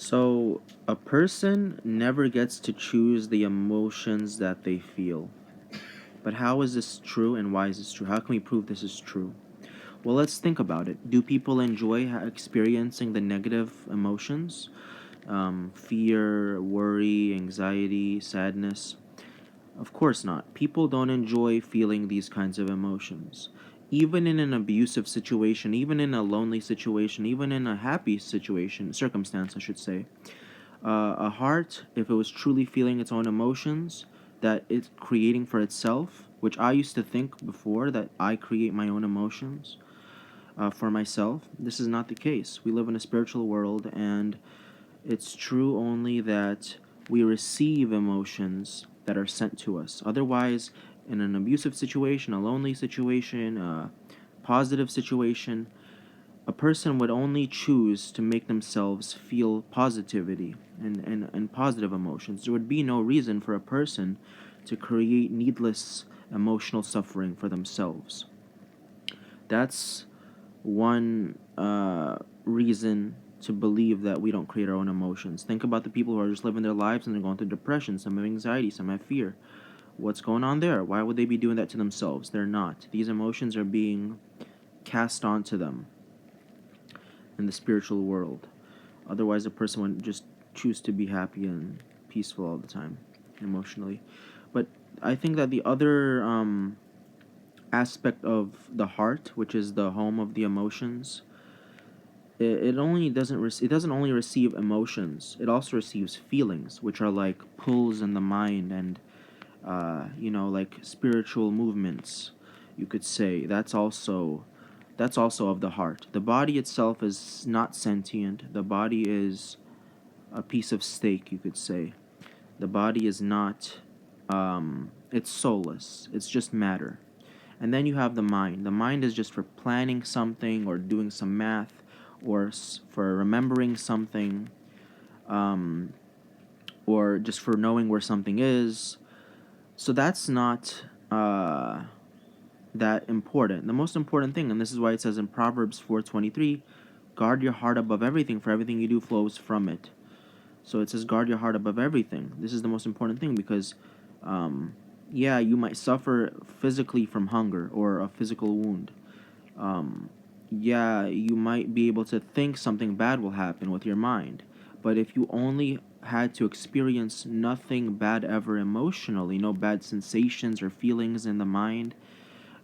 So, a person never gets to choose the emotions that they feel. But how is this true and why is this true? How can we prove this is true? Well, let's think about it. Do people enjoy experiencing the negative emotions? Fear, worry, anxiety, sadness? Of course not. People don't enjoy feeling these kinds of emotions. Even in an abusive situation, even in a lonely situation, even in a happy situation, circumstance, I should say, a heart, if it was truly feeling its own emotions that it's creating for itself, which I used to think before that I create my own emotions for myself, this is not the case. We live in a spiritual world, and it's true only that we receive emotions that are sent to us. Otherwise, in an abusive situation, a lonely situation, a positive situation, a person would only choose to make themselves feel positivity and positive emotions. There would be no reason for a person to create needless emotional suffering for themselves. That's one reason to believe that we don't create our own emotions. Think about the people who are just living their lives and they're going through depression, some have anxiety, some have fear. What's going on there? Why would they be doing that to themselves? They're not. These emotions are being cast onto them in the spiritual world. Otherwise, a person would just choose to be happy and peaceful all the time, emotionally. But I think that the other aspect of the heart, which is the home of the emotions, it only doesn't it doesn't only receive emotions. It also receives feelings, which are like pulls in the mind and like spiritual movements. You could say that's also of the heart. The body itself is not sentient. The body is a piece of steak, you could say. The body is not, it's soulless. It's just matter. And then you have the mind. The mind is just for planning something or doing some math or for remembering something, um, or just for knowing where something is. So that's not that important. The most important thing, and this is why it says in Proverbs 4:23, guard your heart above everything, for everything you do flows from it. So it says, guard your heart above everything. This is the most important thing because, yeah, you might suffer physically from hunger or a physical wound. Yeah, you might be able to think something bad will happen with your mind. But if you only had to experience nothing bad ever emotionally, no bad sensations or feelings in the mind,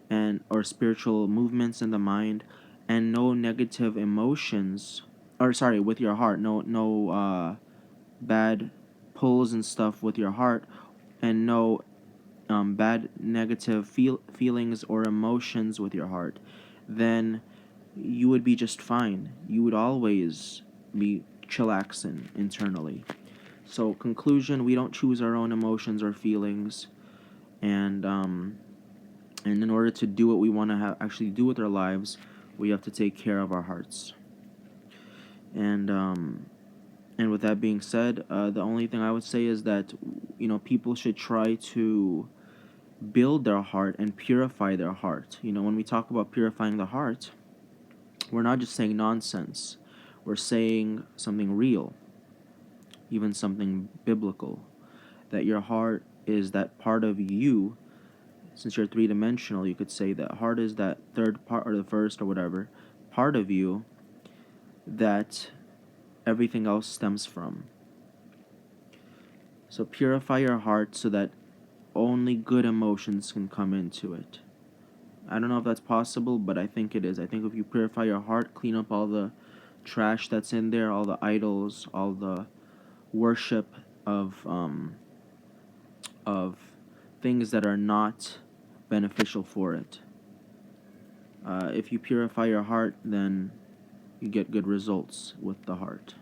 and or spiritual movements in the mind, and no negative emotions, or sorry, with your heart, no bad pulls and stuff with your heart, and no bad negative feelings or emotions with your heart, then you would be just fine. You would always be chillaxing internally. So, conclusion: we don't choose our own emotions or feelings, and in order to do what we want to actually do with our lives, we have to take care of our hearts. And with that being said, the only thing I would say is that people should try to build their heart and purify their heart. When we talk about purifying the heart, we're not just saying nonsense. We're saying something real, even something biblical. That your heart is that part of you. Since you're three-dimensional, you could say that heart is that third part or the first or whatever part of you that everything else stems from. So purify your heart so that only good emotions can come into it. I don't know if that's possible, but I think it is. I think if you purify your heart, clean up all the trash that's in there, all the idols, all the worship of things that are not beneficial for it. If you purify your heart, then you get good results with the heart.